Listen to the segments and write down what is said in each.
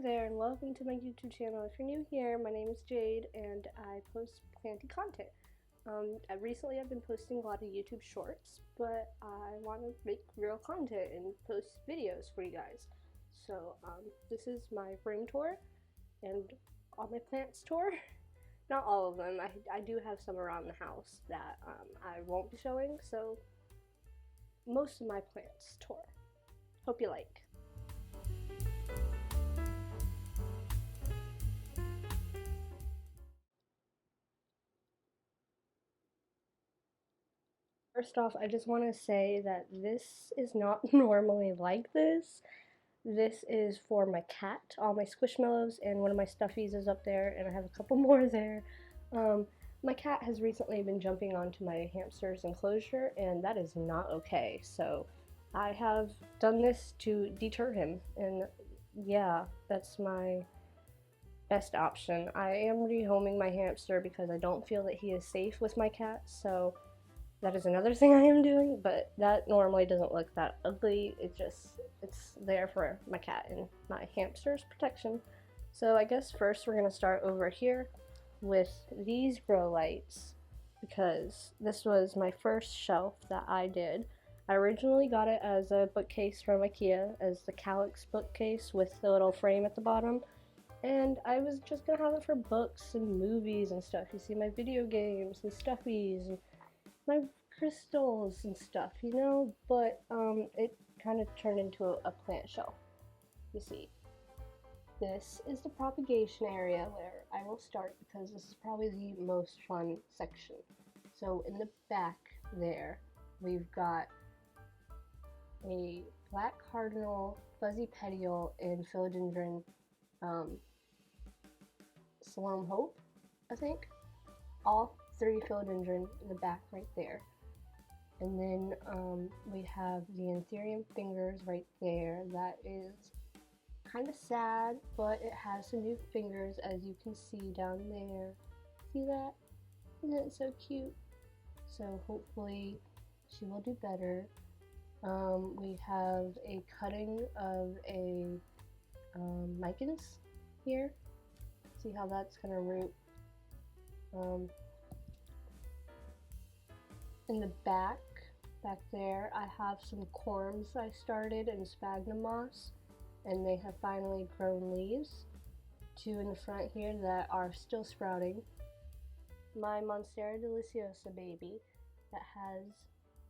there and welcome to my YouTube channel. If you're new here, my name is Jade and I post planty content. Recently I've been posting a lot of YouTube shorts, but I want to make real content and post videos for you guys. So this is my room tour and all my plants tour. Not all of them, I do have some around the house that I won't be showing, so most of my plants tour. Hope you like. First off, I just want to say that this is not normally like this. This is for my cat, all my Squishmallows, and one of my stuffies is up there, and I have a couple more there. My cat has recently been jumping onto my hamster's enclosure, and that is not okay. So I have done this to deter him, and yeah, that's my best option. I am rehoming my hamster because I don't feel that he is safe with my cat, so that is another thing I am doing, but that normally doesn't look that ugly. It's there for my cat and my hamster's protection. So I guess first we're going to start over here with these grow lights, because this was my first shelf that I did. I originally got it as a bookcase from IKEA, as the Calyx bookcase with the little frame at the bottom. And I was just going to have it for books and movies and stuff. You see my video games and stuffies and my crystals and stuff, you know, but it kind of turned into a plant shelf. You see, this is the propagation area where I will start because this is probably the most fun section. So in the back there, we've got a black cardinal, fuzzy petiole, and philodendron Salome Hope, I think. All three philodendron in the back right there. And then we have the Anthurium fingers right there. That is kind of sad, but it has some new fingers, as you can see down there. See that? Isn't it so cute? So hopefully she will do better. We have a cutting of a micans here. See how that's gonna root. In the back there, I have some corms I started in sphagnum moss, and they have finally grown leaves. Two in the front here that are still sprouting. My Monstera deliciosa baby that has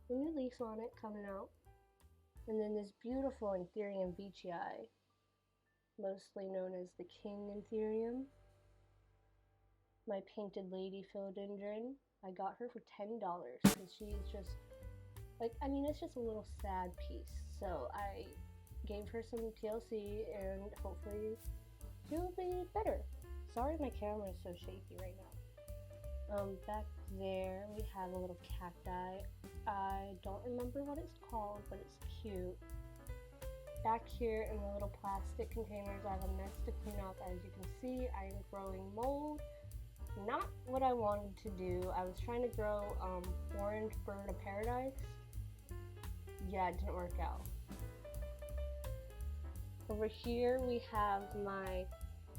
a new leaf on it coming out. And then this beautiful Anthurium beechii, mostly known as the King Anthurium. My painted lady philodendron. I got her for $10 because she's just, like, I mean, it's just a little sad piece. So I gave her some TLC and hopefully she'll be better. Sorry my camera is so shaky right now. Back there we have a little cacti. I don't remember what it's called, but it's cute. Back here in the little plastic containers, I have a mess to clean up. As you can see, I am growing mold. Not what I wanted to do. I was trying to grow orange bird of paradise. Yeah, it didn't work out. Over here we have my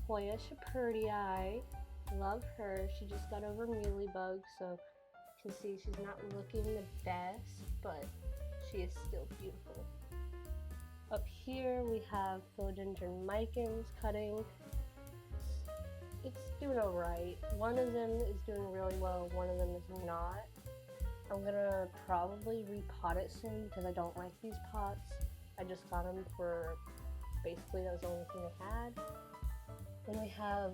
Hoya Shepherdii. Love her. She just got over mealybug, so you can see she's not looking the best, but she is still beautiful. Up here we have philodendron micans cutting. It's doing alright. One of them is doing really well, one of them is not. I'm gonna probably repot it soon because I don't like these pots. I just got them for, basically that was the only thing I had. Then we have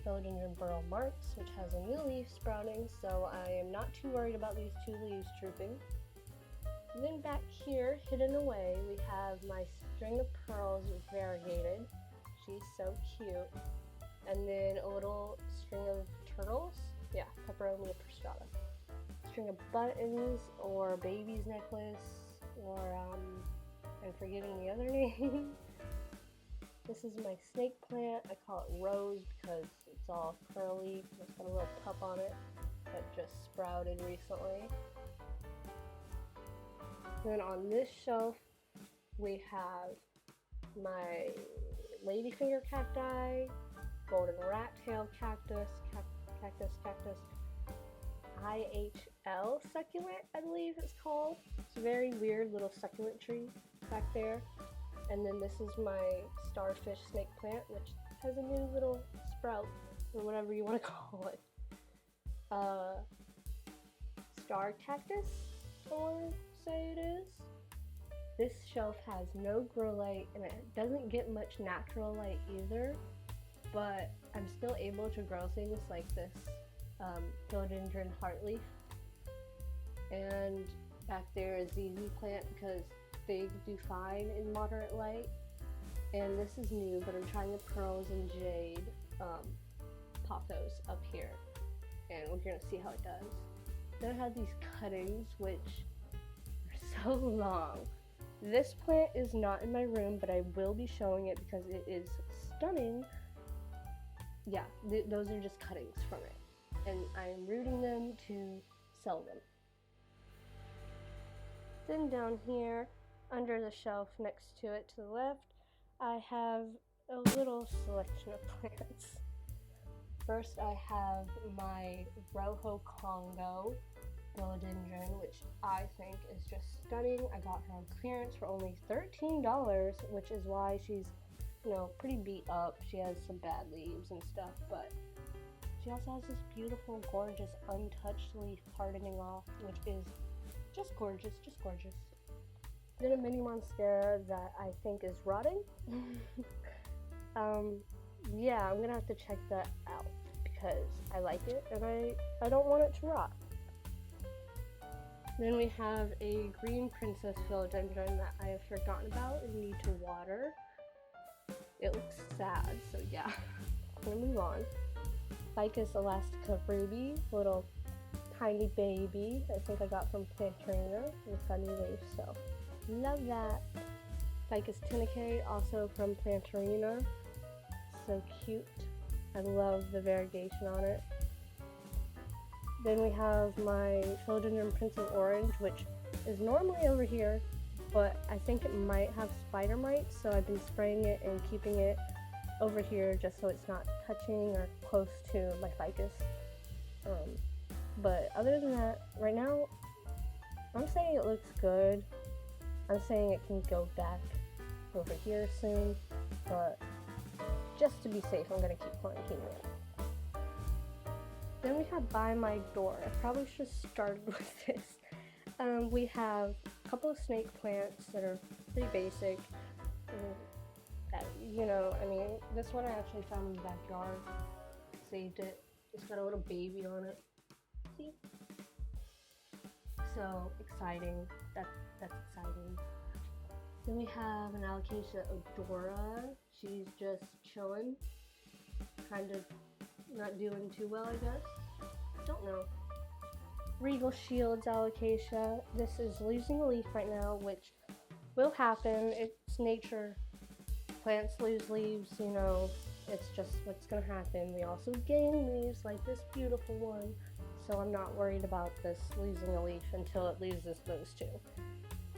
philodendron burl marks, which has a new leaf sprouting, so I am not too worried about these two leaves drooping. And then back here, hidden away, we have my string of pearls variegated. She's so cute. And then a little string of turtles. Yeah, Peperomia prostrata. String of buttons, or baby's necklace, or I'm forgetting the other name. This is my snake plant. I call it Rose because it's all curly. It's got a little pup on it that just sprouted recently. Then on this shelf we have my ladyfinger cacti, golden rat tail cactus, cactus, IHL succulent, I believe it's called. It's a very weird little succulent tree back there. And then this is my starfish snake plant, which has a new little sprout, or whatever you want to call it. Star cactus, I want to say it is. This shelf has no grow light, and it doesn't get much natural light either, but I'm still able to grow things like this philodendron heartleaf. And back there is the ZZ plant because they do fine in moderate light. And this is new, but I'm trying the pearls and jade pothos up here, and we're gonna see how it does. Then I have these cuttings, which are so long. This plant is not in my room, but I will be showing it because it is stunning. Yeah, those are just cuttings from it, and I'm rooting them to sell them. Then down here, under the shelf next to it to the left, I have a little selection of plants. First, I have my Rojo Congo philodendron, which I think is just stunning. I got her on clearance for only $13, which is why she's, pretty beat up. She has some bad leaves and stuff, but she also has this beautiful, gorgeous, untouched leaf pardoning off, which is just gorgeous, Then a mini monstera that I think is rotting. Yeah, I'm gonna have to check that out because I like it and I don't want it to rot. Then we have a green princess philodendron that I have forgotten about and need to water. It looks sad, so yeah, we'll move on. Ficus elastica ruby, little tiny baby. I think I got from Plantarina with funny leaves, so love that. Ficus tunicate, also from Plantarina. So cute. I love the variegation on it. Then we have my philodendron Prince of Orange, which is normally over here, but I think it might have spider mites, so I've been spraying it and keeping it over here just so it's not touching or close to my ficus. But other than that, right now, I'm saying it looks good. I'm saying it can go back over here soon, but just to be safe, I'm gonna keep quarantining it. Then we have by my door. I probably should have started with this. We have a couple of snake plants that are pretty basic. This one I actually found in the backyard. Saved it. It's got a little baby on it. See? So exciting. That's exciting. Then we have an alocasia odora. She's just chilling. Kind of not doing too well, I guess. Don't know. Regal Shields alocasia. This is losing a leaf right now, which will happen. It's nature. Plants lose leaves, it's just what's gonna happen. We also gain leaves like this beautiful one, so I'm not worried about this losing a leaf until it loses those two.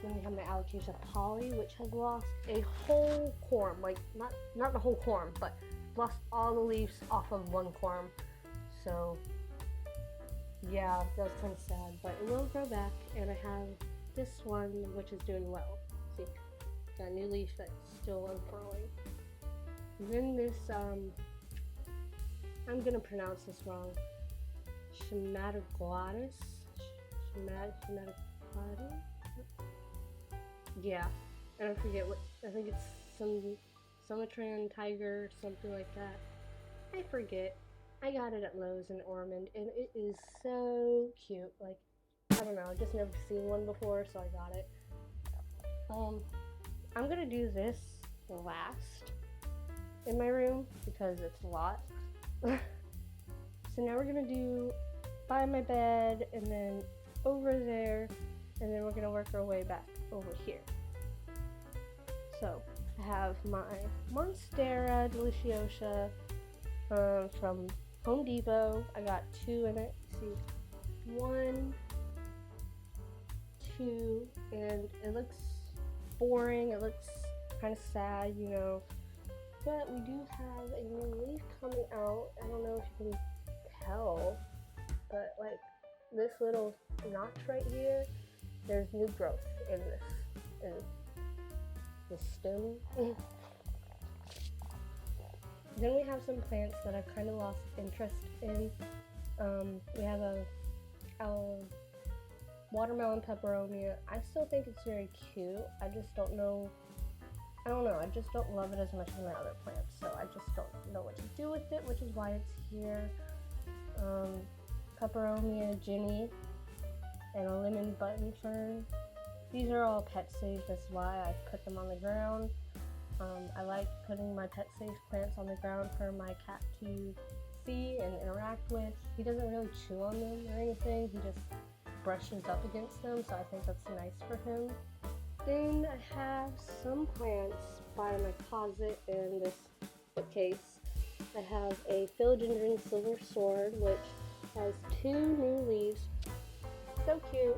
Then we have my alocasia poly, which has lost a whole corm, like not the whole corm, but lost all the leaves off of one corm. So yeah, that was kind of sad, but it will grow back. And I have this one, which is doing well. See, got a new leaf that's still unfurling. And then this, I'm gonna pronounce this wrong. Schmatoglotis. Schmatoglotis. Yeah, I don't forget what. I think it's some Sumatran tiger, something like that. I forget. I got it at Lowe's in Ormond, and it is so cute. Like, I don't know, I've just never seen one before, so I got it. I'm gonna do this last in my room because it's a lot. So now we're gonna do by my bed, and then over there, and then we're gonna work our way back over here. So I have my Monstera deliciosa from Home Depot. I got two in it. See, 1, 2, and it looks boring. It looks kind of sad, But we do have a new leaf coming out. I don't know if you can tell, but like this little notch right here, there's new growth in this stem. Then we have some plants that I've kind of lost interest in. We have a watermelon peperomia. I still think it's very cute. I just don't know. I don't know. I just don't love it as much as my other plants. So I just don't know what to do with it, which is why it's here. Peperomia, Ginny, and a lemon button fern. These are all pet safe. That's why I put them on the ground. I like putting my pet safe plants on the ground for my cat to see and interact with. He doesn't really chew on them or anything. He just brushes up against them, so I think that's nice for him. Then I have some plants by my closet in this bookcase. I have a philodendron silver sword, which has 2 new leaves. So cute.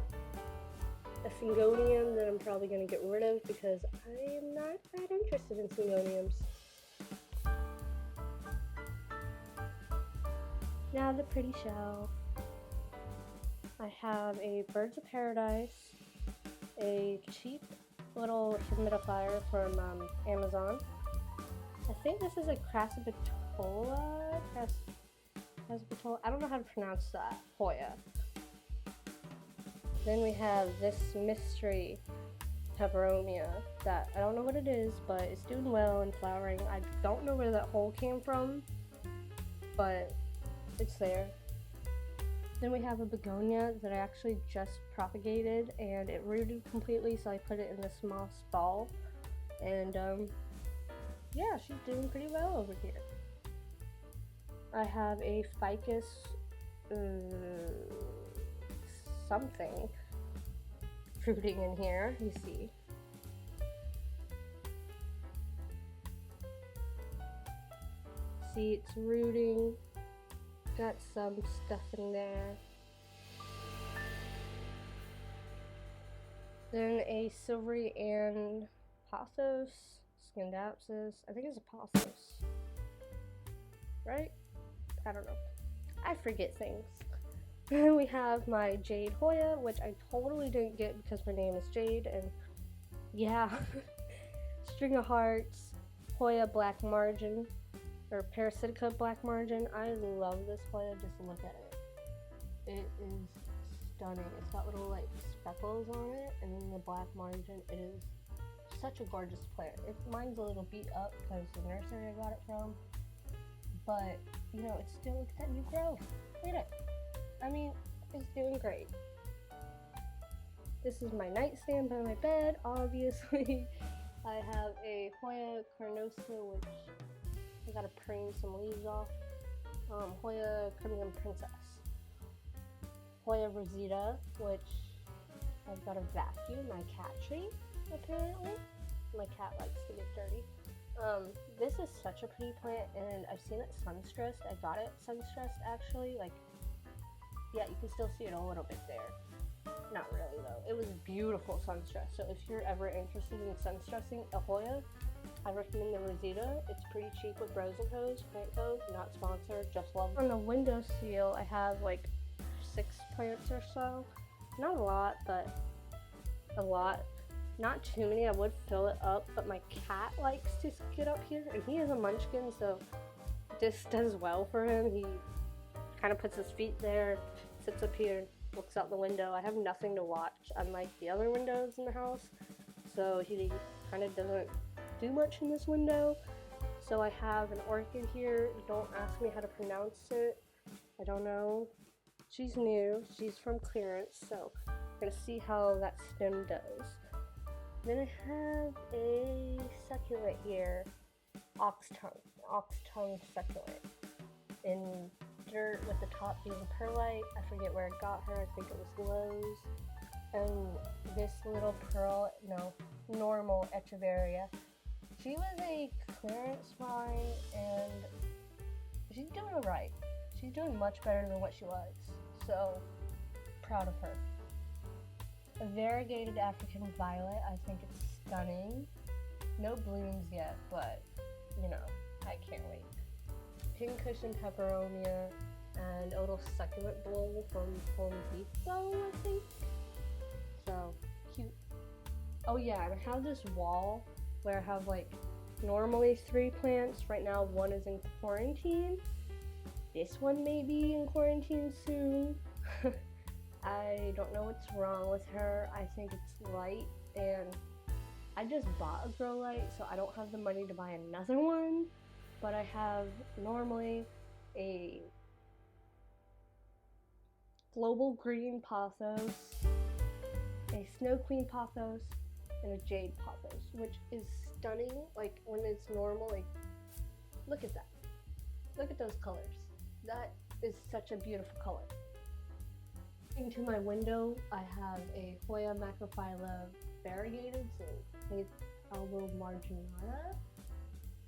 A syngonium that I'm probably going to get rid of because I am not that interested in syngoniums. Now the pretty shelf. I have a Birds of Paradise, a cheap little humidifier from Amazon. I think this is a Crassipitola. I don't know how to pronounce that. Hoya. Then we have this mystery peperomia that I don't know what it is, but it's doing well and flowering. I don't know where that hole came from, but it's there. Then we have a begonia that I actually just propagated and it rooted completely, so I put it in this small stall. And yeah, she's doing pretty well over here. I have a ficus something fruiting in here, you see. See, it's rooting. Got some stuff in there. Then a silvery and pothos, scindapsus. I think it's a pothos, right? I don't know. I forget things. Then we have my Jade Hoya, which I totally didn't get because my name is Jade, and yeah. String of Hearts, Hoya Black Margin, or Parasitica Black Margin. I love this Hoya, just look at it. It is stunning. It's got little like speckles on it, and then the black margin. It is such a gorgeous plant. Mine's a little beat up because the nursery I got it from, but you know, it's still, look at that new growth. Look at it. I mean, it's doing great. This is my nightstand by my bed, obviously. I have a Hoya carnosa, which I gotta prune some leaves off. Hoya Crimean Princess. Hoya Rosita, which I've got to vacuum my cat tree, apparently. My cat likes to get dirty. This is such a pretty plant, and I've seen it sun-stressed. I got it sun-stressed, actually. Like, yeah, you can still see it a little bit there. Not really, though. It was beautiful sun-stress. So if you're ever interested in sun-stressing a Hoya, I recommend the Rosita. It's pretty cheap with Bros & Co's, Plant Co. Not sponsored, just love it. On the windowsill, I have like 6 plants or so. Not a lot, but a lot. Not too many. I would fill it up, but my cat likes to get up here, and he is a munchkin, so this does well for him. He kind of puts his feet there, sits up here, looks out the window. I have nothing to watch, unlike the other windows in the house, so he kind of doesn't do much in this window. So I have an orchid here. Don't ask me how to pronounce it. I don't know. She's new. She's from clearance, so I'm gonna see how that stem does. Then I have a succulent here, ox tongue succulent, in dirt with the top being perlite. I forget where I got her. I think it was Lowe's. And this little normal echeveria. She was a clearance find, and she's doing alright. She's doing much better than what she was, so proud of her. A variegated African violet. I think it's stunning. No blooms yet, but you know, I can't wait. Pincushion peperonia and a little succulent bowl from Home Depot, I think. So cute. Oh yeah, and I have this wall where I have like normally 3 plants. Right now 1 is in quarantine. This one may be in quarantine soon. I don't know what's wrong with her. I think it's light, and I just bought a grow light, so I don't have the money to buy another one. But I have normally a global green pothos, a snow queen pothos, and a jade pothos, which is stunning. Like when it's normal, like look at that. Look at those colors. That is such a beautiful color. Into my window, I have a Hoya macrophylla variegated, so Faith elbow marginata,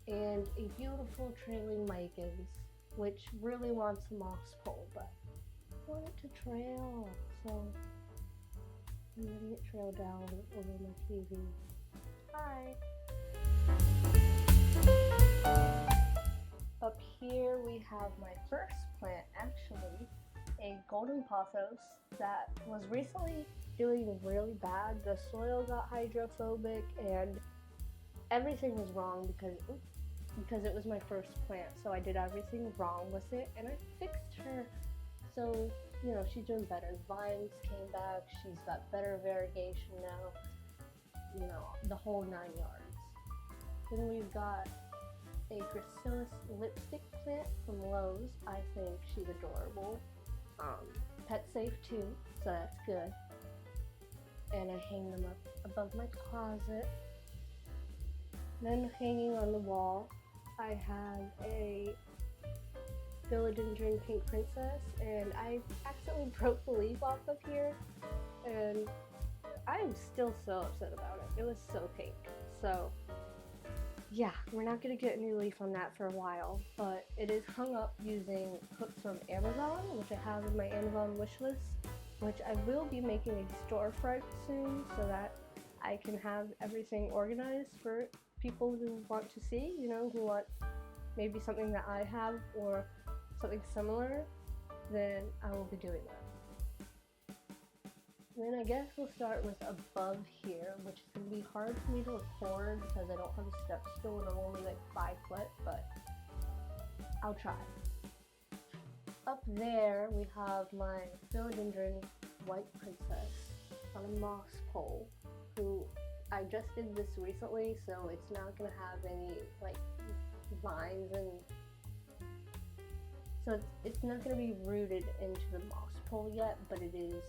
and a beautiful trailing micans, which really wants a moss pole, but I want it to trail, so I'm letting it trail down over my TV. Hi! Up here we have my first plant, actually, a golden pothos that was recently doing really bad. The soil got hydrophobic and everything was wrong because it was my first plant, so I did everything wrong with it, and I fixed her. So, you know, she's doing better. Vines came back, she's got better variegation now, you know, the whole 9 yards. Then we've got a Gracilis lipstick plant from Lowe's. I think she's adorable. Pet safe too, so that's good. And I hang them up above my closet. Then hanging on the wall, I have a philodendron pink princess, and I accidentally broke the leaf off of here, and I'm still so upset about it. It was so pink. So yeah, we're not going to get a new leaf on that for a while, but it is hung up using hooks from Amazon, which I have in my Amazon wish list, which I will be making a storefront soon so that I can have everything organized for people who want to see, you know, who want maybe something that I have or something similar, then I will be doing that. Then I guess we'll start with above here, which is going to be hard for me to record because I don't have a step stool and I'm only like 5 foot, but I'll try. Up there we have my philodendron white princess on a moss pole, who I just did this recently, so it's not going to have any like vines, and so it's not going to be rooted into the moss pole yet, but it is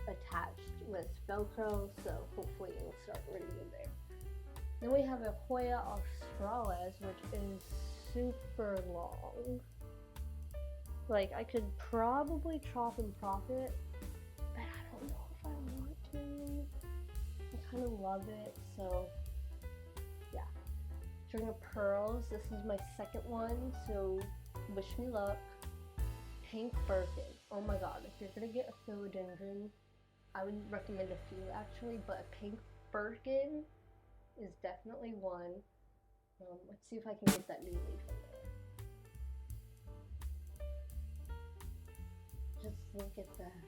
attached with Velcro, so hopefully it will start rooting in there. Then we have a Hoya australis, which is super long. Like, I could probably chop and prop it, but I don't know if I want to. I kind of love it, so yeah. String of pearls, this is my second one, so wish me luck. Pink Birkin, oh my god, if you're gonna get a philodendron, I would recommend a few actually, but a pink Birkin is definitely one. Let's see if I can get that new leaf in there. Just look at that.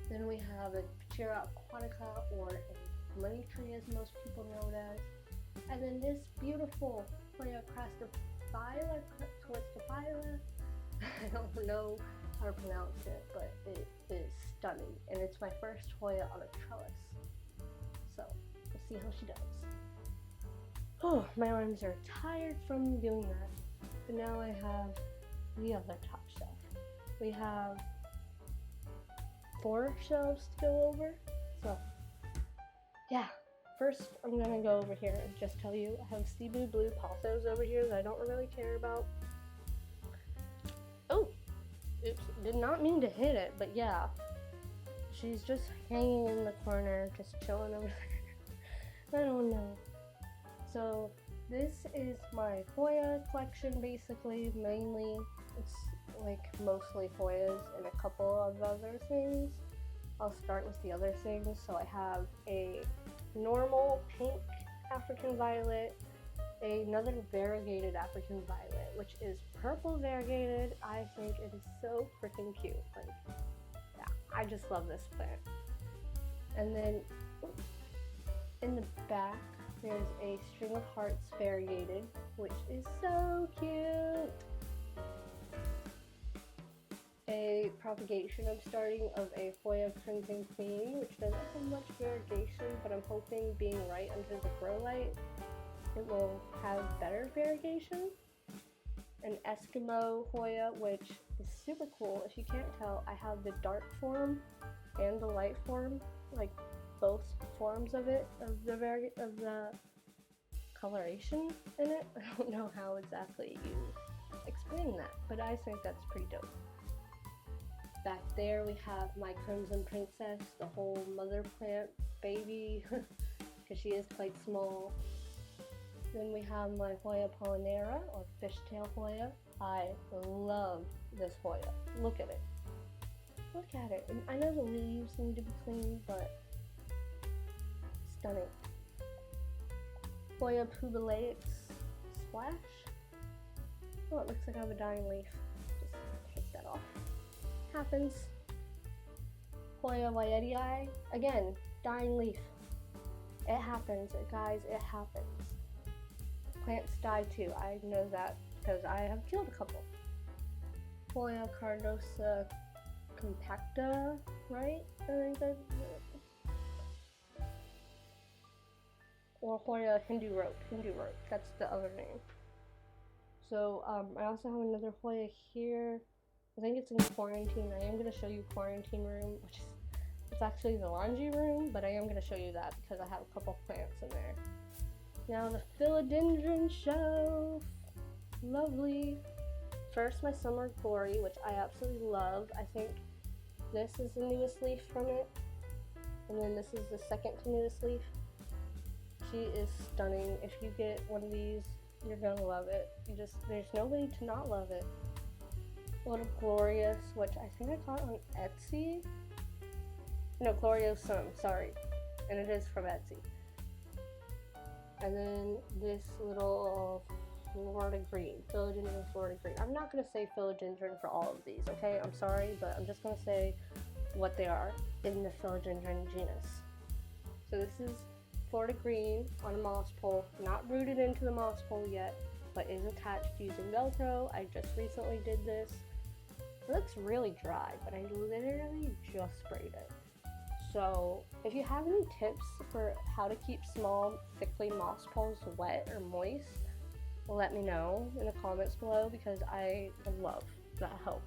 Then we have a Pachira aquatica, or a money tree as most people know it as. And then this beautiful Hoya crastaphylla, I don't know how to pronounce it, but it is stunning, and it's my first Hoya on a trellis, so we'll see how she does. Oh, my arms are tired from doing that, but now I have the other top shelf. We have 4 shelves to go over, so yeah. First, I'm gonna go over here and just tell you I have Cebu blue pothos over here that I don't really care about. Oh! Oops, did not mean to hit it, but yeah. She's just hanging in the corner, just chilling over there. I don't know. So, this is my Hoya collection, basically. Mainly, it's like mostly Hoyas and a couple of other things. I'll start with the other things. So I have a normal pink African violet, another variegated African violet, which is purple variegated. I think it is so freaking cute. Like, yeah, I just love this plant. And then in the back, there's a string of hearts variegated, which is so cute. A propagation I'm starting of a Hoya Crimson Queen, which doesn't have much variegation, but I'm hoping being right under the grow light, it will have better variegation. An Eskimo Hoya, which is super cool. If you can't tell, I have the dark form and the light form, like both forms of it, of the coloration in it. I don't know how exactly you explain that, but I think that's pretty dope. Back there we have my Crimson Princess, the whole mother plant baby, because she is quite small. Then we have my Hoya Pollinera, or fishtail Hoya. I love this Hoya. Look at it. Look at it. And I know the leaves need to be cleaned, but stunning. Hoya Pubilaix Splash. Oh, it looks like I have a dying leaf. Just take that off. Happens. Hoya Wyetii. Again, dying leaf. It happens, guys, it happens. Plants die too, I know that because I have killed a couple. Hoya Cardosa Compacta, right? I think that's it. Or Hoya Hindu Rope, that's the other name. So, I also have another Hoya here. I think it's in quarantine. I am going to show you quarantine room, which is, it's actually the laundry room, but I am going to show you that because I have a couple plants in there. Now the philodendron shelf. Lovely. First, my Summer Glory, which I absolutely love. I think this is the newest leaf from it. And then this is the second to newest leaf. She is stunning. If you get one of these, you're going to love it. There's no way to not love it. Little Glorious, which I think I got on Etsy. No, Gloriosum, sorry. And it is from Etsy. And then this little Florida Green, Philodendron Florida Green. I'm not going to say philodendron for all of these, okay? I'm sorry, but I'm just going to say what they are in the philodendron genus. So this is Florida Green on a moss pole, not rooted into the moss pole yet, but is attached using Velcro. I just recently did this. It looks really dry, but I literally just sprayed it. So if you have any tips for how to keep small, thickly moss poles wet or moist, let me know in the comments below because I would love that help.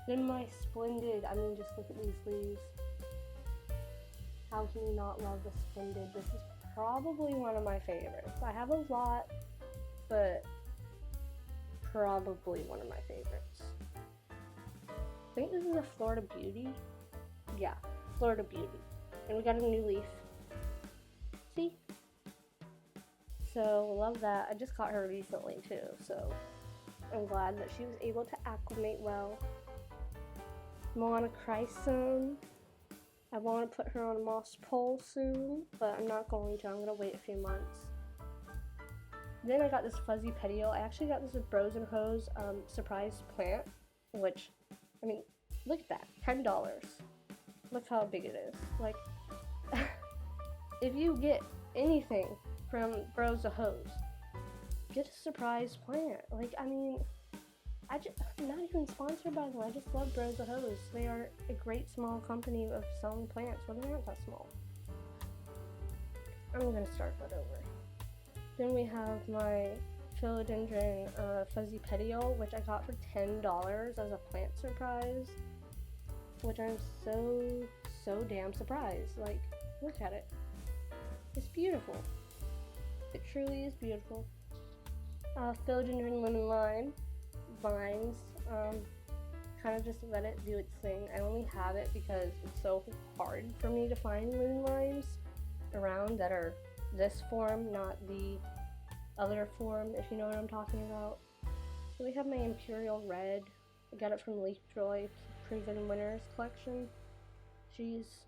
Then my Splendid, I mean, just look at these leaves. How can you not love the Splendid? This is probably one of my favorites. I have a lot, but probably one of my favorites. I think this is a Florida Beauty. Yeah, Florida Beauty. And we got a new leaf. See? So, love that. I just got her recently too, so I'm glad that she was able to acclimate well. Moana Chrysome. I want to put her on a moss pole soon, but I'm not going to. I'm going to wait a few months. Then I got this fuzzy petiole. I actually got this at Bros and Hoes surprise plant, which, I mean, look at that, $10. Look how big it is. Like, if you get anything from Bros and Hoes, get a surprise plant. Like, I mean, I'm not even sponsored by them. I just love Bros and Hoes. They are a great small company of selling plants when they aren't that small. I'm going to start that over. Then we have my philodendron fuzzy petiole, which I got for $10 as a plant surprise, which I'm so damn surprised. Like, look at it. It's beautiful. It truly is beautiful. Philodendron lemon lime vines, kind of just let it do its thing. I only have it because it's so hard for me to find lemon limes around that are this form, not the other form, if you know what I'm talking about. So we have my Imperial Red. I got it from Leaf Joy Proven Winners collection. She's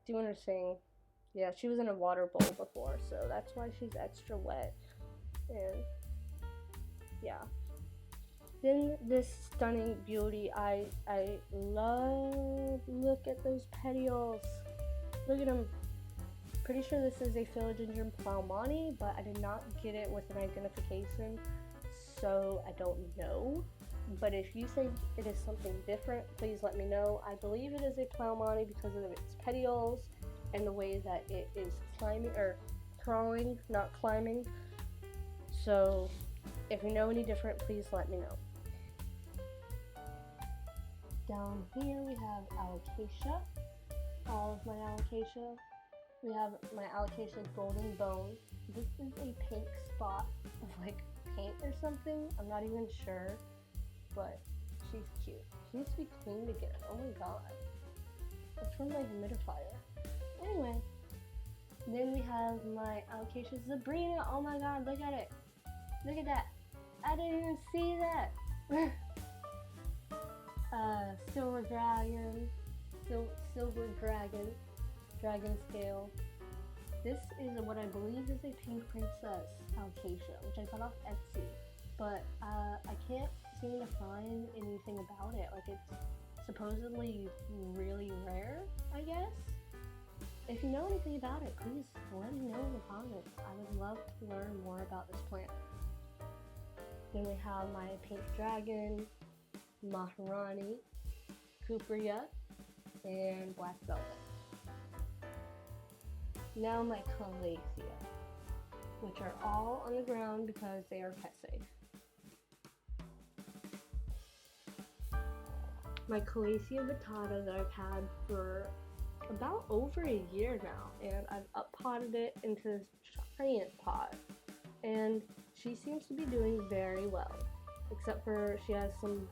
doing her thing. Yeah, she was in a water bowl before, so that's why she's extra wet. And yeah. Then this stunning beauty, I love. Look at those petioles. Look at them. Pretty sure this is a philodendron ploumani, but I did not get it with an identification, so I don't know. But if you think it is something different, please let me know. I believe it is a ploumani because of its petioles and the way that it is climbing, or crawling, not climbing. So if you know any different, please let me know. Down here we have alocasia, all of my alocasia. We have my alocasia golden bone. This is a pink spot of like paint or something. I'm not even sure, but she's cute. She needs to be cleaned again. Oh my god. That's from my humidifier. Anyway, then we have my alocasia Sabrina. Oh my god, look at it. Look at that. I didn't even see that. Silver dragon, silver dragon, dragon scale. This is what I believe is a pink princess alocasia, which I got off Etsy, but I can't seem to find anything about it. Like, it's supposedly really rare, I guess. If you know anything about it, please let me know in the comments. I would love to learn more about this plant. Then we have my pink dragon, Maharani, Cupria, and black velvet. Now my Calathea, which are all on the ground because they are pet safe. My Calathea vittata that I've had for about over a year now, and I've up-potted it into this giant pot, and she seems to be doing very well, except for she has some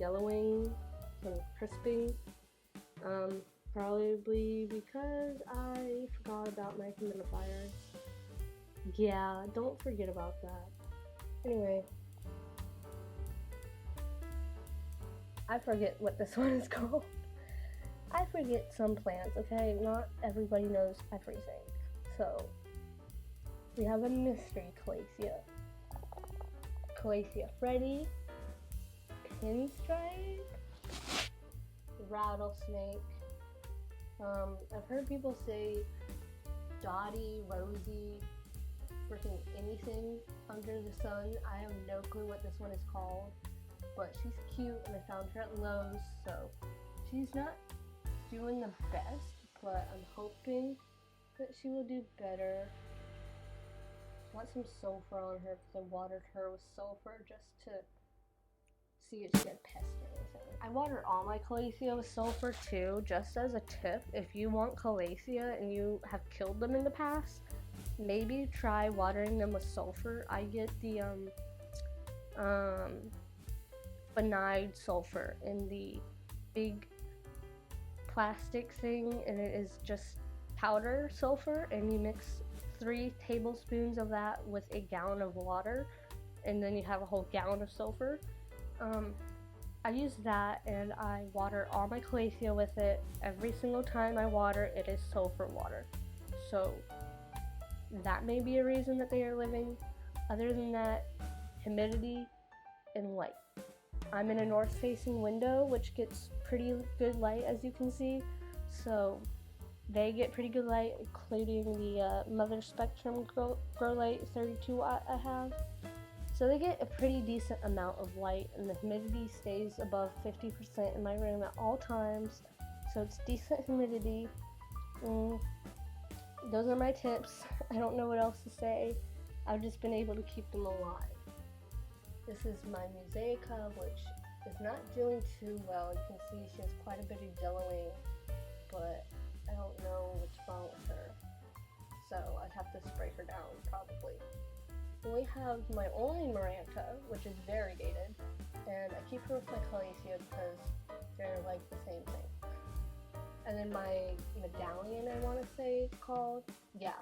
yellowing, some crisping, probably because I forgot about my humidifiers. Yeah, don't forget about that. Anyway, I forget what this one is called. I forget some plants, okay? Not everybody knows everything. So, we have a mystery Calathea. Calathea Freddy, pinstripe, rattlesnake. I've heard people say Dottie, Rosie, freaking anything under the sun. I have no clue what this one is called, but she's cute and I found her at Lowe's, so she's not doing the best, but I'm hoping that she will do better. I want some sulfur on her because I watered her with sulfur just to see if she had pests or anything. I water all my Calathea with sulfur too, just as a tip. If you want Calathea and you have killed them in the past, maybe try watering them with sulfur. I get the benign sulfur in the big plastic thing, and it is just powder sulfur, and you mix 3 tablespoons of that with a gallon of water, and then you have a whole gallon of sulfur. I use that, and I water all my Calathea with it. Every single time I water, it is sulfur water. So that may be a reason that they are living. Other than that, humidity and light. I'm in a north-facing window, which gets pretty good light, as you can see. So they get pretty good light, including the Mother Spectrum Grow Light 32 watt I have. So they get a pretty decent amount of light, and the humidity stays above 50% in my room at all times. So it's decent humidity. Those are my tips. I don't know what else to say. I've just been able to keep them alive. This is my Mosaica, which is not doing too well. You can see she has quite a bit of yellowing, but I don't know what's wrong with her. So I'd have to spray her down, probably. Then we have my only Maranta, which is variegated, and I keep her with my Calathea because they're like the same thing. And then my medallion, I want to say it's called. Yeah,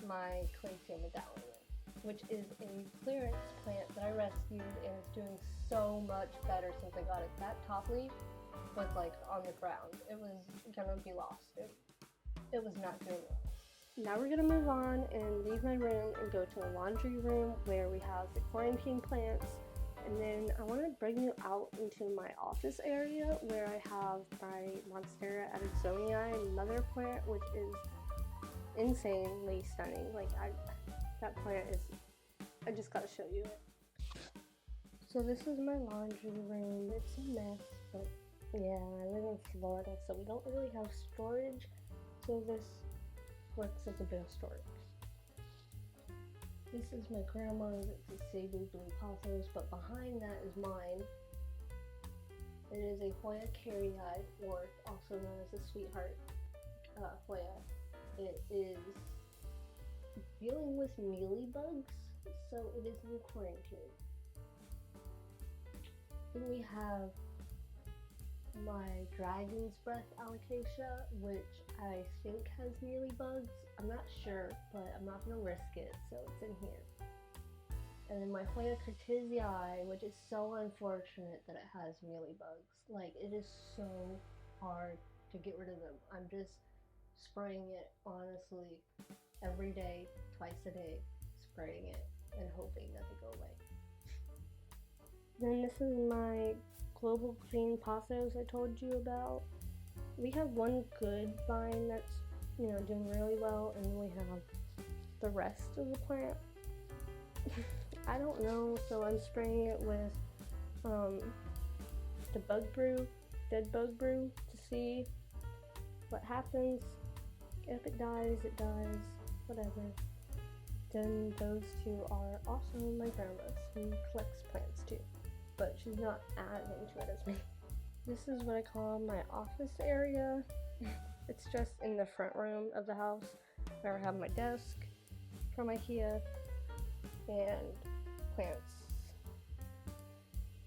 my Calathea medallion, which is a clearance plant that I rescued, and it's doing so much better since I got it. That top leaf was like on the ground. It was gonna be lost. it was not doing well. Now we're gonna move on and leave my room and go to the laundry room where we have the quarantine plants. And then I want to bring you out into my office area where I have my Monstera Addisonii mother plant, which is insanely stunning. Like that plant is, I just gotta show you it. So this is my laundry room. It's a mess, but yeah, I live in Florida, so we don't really have storage. So this works as a bit of storage. This is my grandma's. It's a Cebu blue pothos, but behind that is mine. It is a Hoya carryi, or also known as a sweetheart Hoya. It is dealing with mealybugs, so it is in quarantine. Then we have my dragon's breath alocasia, which I think has mealybugs. I'm not sure, but I'm not gonna risk it, so it's in here. And then my Hoya curtisii, which is so unfortunate that it has mealybugs. Like, it is so hard to get rid of them. I'm just spraying it, honestly, every day, twice a day, spraying it and hoping that they go away. Then this is my global green pothos I told you about. We have one good vine that's, doing really well, and then we have the rest of the plant. I don't know, so I'm spraying it with the bug brew, dead bug brew, to see what happens. If it dies, it dies, whatever. Then those two are also my grandma's, who collects plants too, but she's not as into it as me. This is what I call my office area. It's just in the front room of the house where I have my desk from IKEA and plants.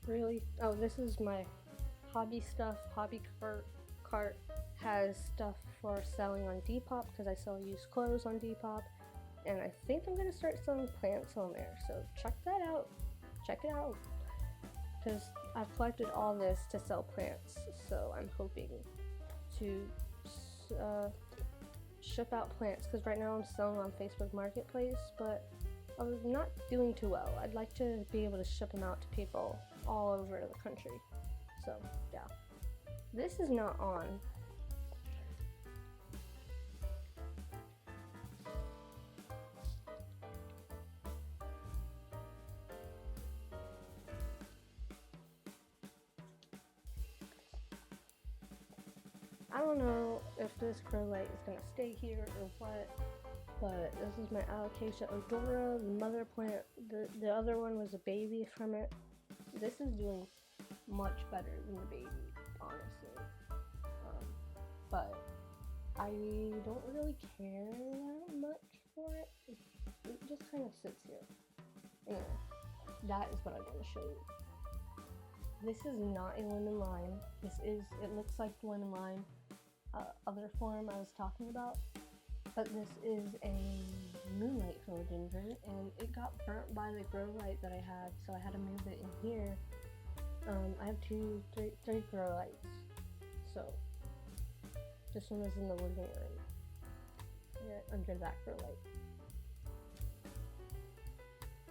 Really? Oh, this is my hobby stuff. Hobby cart has stuff for selling on Depop because I sell used clothes on Depop, and I think I'm gonna start selling plants on there. So check that out. Check it out. Because I've collected all this to sell plants, so I'm hoping to ship out plants, because right now I'm selling on Facebook Marketplace, but I was not doing too well. I'd like to be able to ship them out to people all over the country. So yeah, this is not on. I don't know if this grow light is gonna stay here or what, but this is my Alocasia odora, the mother plant. The other one was a baby from it. This is doing much better than the baby, honestly. But I don't really care that much for it. It just kind of sits here. Anyway, that is what I want to show you. This is not a lemon lime. It looks like the lemon lime other form I was talking about, but this is a moonlight philodendron, and it got burnt by the grow light that I had, so I had to move it in here. I have three grow lights, so this one is in the living room, under that grow light.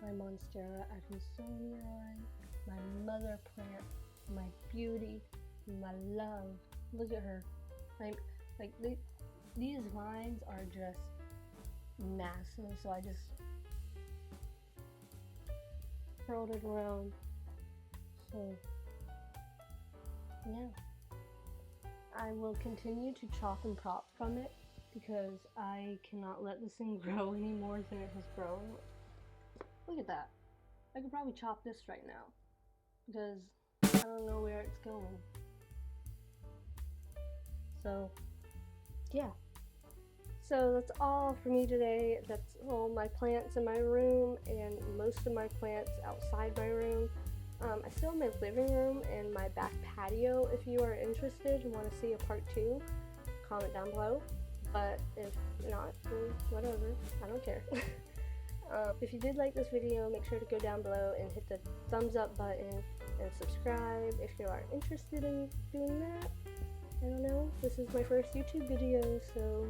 My Monstera Addisonii, my mother plant, my beauty, my love. Look at her. These vines are just massive, so I just curled it around. So yeah, I will continue to chop and prop from it because I cannot let this thing grow any more than it has grown. Look at that. I could probably chop this right now because I don't know where it's going. So yeah, so that's all for me today. That's all my plants in my room and most of my plants outside my room. I still have my living room and my back patio. If you are interested and want to see a part 2, comment down below, but if not, then whatever, I don't care. If you did like this video, make sure to go down below and hit the thumbs up button and subscribe if you are interested in doing that. I don't know, this is my first YouTube video, so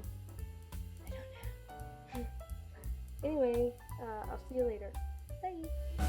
Anyway, I'll see you later. Bye!